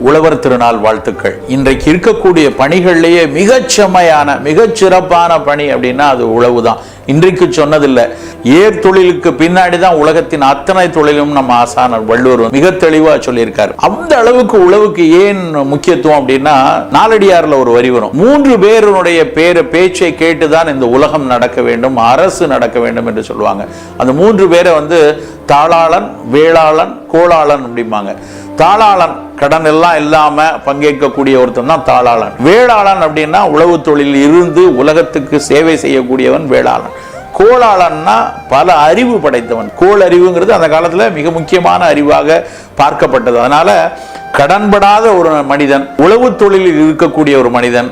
உழவர் திருநாள் வாழ்த்துக்கள். இன்றைக்கு இருக்கக்கூடிய பணிகள்லேயே மிகச்சமையான மிகச்சிறப்பான பணி அப்படின்னா அது உழவு தான். இன்றைக்கு சொன்னதில்லை, ஏர் தொழிலுக்கு பின்னாடி தான் உலகத்தின் அத்தனை தொழிலும் நம்ம ஆசான வள்ளுவர் மிக தெளிவா சொல்லியிருக்காரு. அந்த அளவுக்கு உழவுக்கு ஏன் முக்கியத்துவம் அப்படின்னா, நாலடியார்ல ஒரு வரி வரும், 3 பேருடைய பேச்சை கேட்டுதான் இந்த உலகம் நடக்க வேண்டும், அரசு நடக்க வேண்டும் என்று சொல்லுவாங்க. அந்த 3 பேரை தாளாளன், வேளாளன், கோளாளன் அப்படிம்பாங்க. தாளாளன் கடன் எல்லாம் இல்லாம பங்கேற்கக்கூடிய ஒருத்தன் தான் தாளாளன். வேளாளன் அப்படின்னா உழவு தொழில் இருந்து உலகத்துக்கு சேவை செய்யக்கூடியவன் வேளாளன். கோளாளன்னா பல அறிவு படைத்தவன். கோள் அறிவுங்கிறது அந்த காலத்துல மிக முக்கியமான அறிவாக பார்க்கப்பட்டது. அதனால கடன்படாத ஒரு மனிதன், உழவு தொழிலில் இருக்கக்கூடிய ஒரு மனிதன்,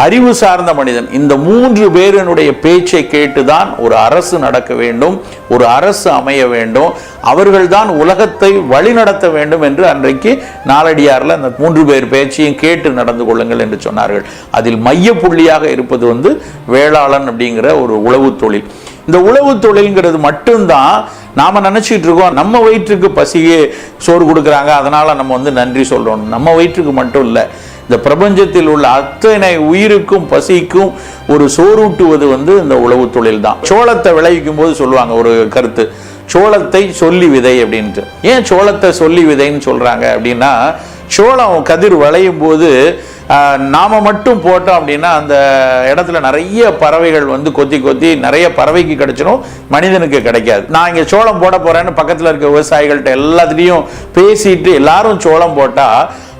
அறிவு சார்ந்த மனிதன், இந்த 3 பேருடைய பேச்சை கேட்டுதான் ஒரு அரசு நடக்க வேண்டும், ஒரு அரசு அமைய வேண்டும், அவர்கள்தான் உலகத்தை வழிநடத்த வேண்டும் என்று அன்றைக்கு நாலடியார்ல அந்த 3 பேர் பேச்சையும் கேட்டு நடந்து கொள்ளுங்கள் என்று சொன்னார்கள். அதில் மைய புள்ளியாக இருப்பது வேளாளன் அப்படிங்கிற ஒரு உழவு தொழில். இந்த உழவு தொழில்ங்கிறது மட்டும்தான் நாம நினைச்சிட்டு இருக்கோம், நம்ம வயிற்றுக்கு பசியே சோறு கொடுக்குறாங்க அதனால நம்ம நன்றி சொல்றோம். நம்ம வயிற்றுக்கு மட்டும் இல்லை, இந்த பிரபஞ்சத்தில் உள்ள அத்தனை உயிருக்கும் பசிக்கும் ஒரு சோறூட்டுவது இந்த உழவு தொழில் தான். சோளத்தை விளைவிக்கும் போது சொல்லுவாங்க ஒரு கருத்து, சோளத்தை சொல்லி விதை அப்படின்ட்டு. ஏன் சோளத்தை சொல்லி விதைன்னு சொல்றாங்க அப்படின்னா, சோளம் கதிர் விளையும் போது நாம மட்டும் போட்டோம் அப்படின்னா அந்த இடத்துல நிறைய பறவைகள் கொத்தி கொத்தி நிறைய பறவைக்கு கிடைச்சிடும், மனிதனுக்கு கிடைக்காது. நான் இங்க சோளம் போட போறேன்னு பக்கத்துல இருக்க விவசாயிகள்கிட்ட எல்லாத்துலயும் பேசிட்டு எல்லாரும் சோளம் போட்டா,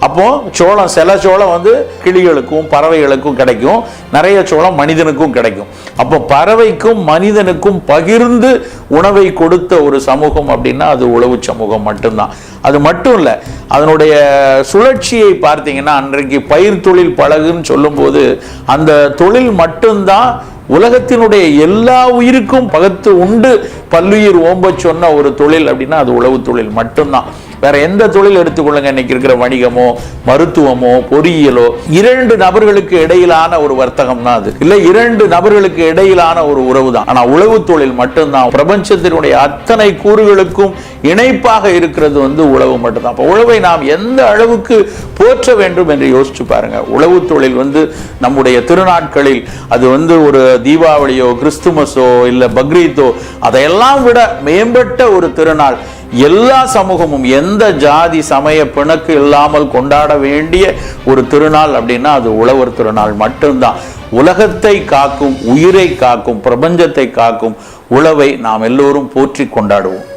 அப்போ சோளம் சில சோளம் கிளிகளுக்கும் பறவைகளுக்கும் கிடைக்கும், நிறைய சோளம் மனிதனுக்கும் கிடைக்கும். அப்போ பறவைக்கும் மனிதனுக்கும் பகிர்ந்து உணவை கொடுத்த ஒரு சமூகம் அப்படின்னா அது உழவு சமூகம் மட்டும்தான். அது மட்டும் இல்லை, அதனுடைய சுழற்சியை பார்த்தீங்கன்னா அன்றைக்கு பயிர் தொழில் பழகுன்னு சொல்லும்போது அந்த தொழில் மட்டும்தான் உலகத்தினுடைய எல்லா உயிருக்கும் பகத்து உண்டு பல்லுயிர் ஓம்ப சொன்ன ஒரு தொழில் அப்படின்னா அது உழவு தொழில் மட்டும்தான். வேற எந்த தொழில் எடுத்துக்கொள்ளுங்க, இன்னைக்கு இருக்கிற வணிகமோ மருத்துவமோ பொறியியலோ 2 நபர்களுக்கு இடையிலான ஒரு வர்த்தகம் தான் அது, இல்ல 2 நபர்களுக்கு இடையிலான ஒரு உறவு தான். ஆனா உழவு தொழில் மட்டும்தான் பிரபஞ்சத்தினுடைய அத்தனை கூறுகளுக்கும் இணைப்பாக இருக்கிறது உழவு மட்டும்தான். அப்ப உழவை நாம் எந்த அளவுக்கு போற்ற வேண்டும் என்று யோசிச்சு பாருங்க. உழவு தொழில் நம்முடைய திருநாட்களில் அது ஒரு தீபாவளியோ கிறிஸ்துமஸோ இல்ல பக்ரீத்தோ அதையெல்லாம் விட மேம்பட்ட ஒரு திருநாள். எல்லா சமூகமும் எந்த ஜாதி சமய பிணக்கு இல்லாமல் கொண்டாட வேண்டிய ஒரு திருநாள் அப்படின்னா அது உழவர் திருநாள் மட்டும்தான். உலகத்தை காக்கும், உயிரை காக்கும், பிரபஞ்சத்தை காக்கும் உழவை நாம் எல்லோரும் போற்றி கொண்டாடுவோம்.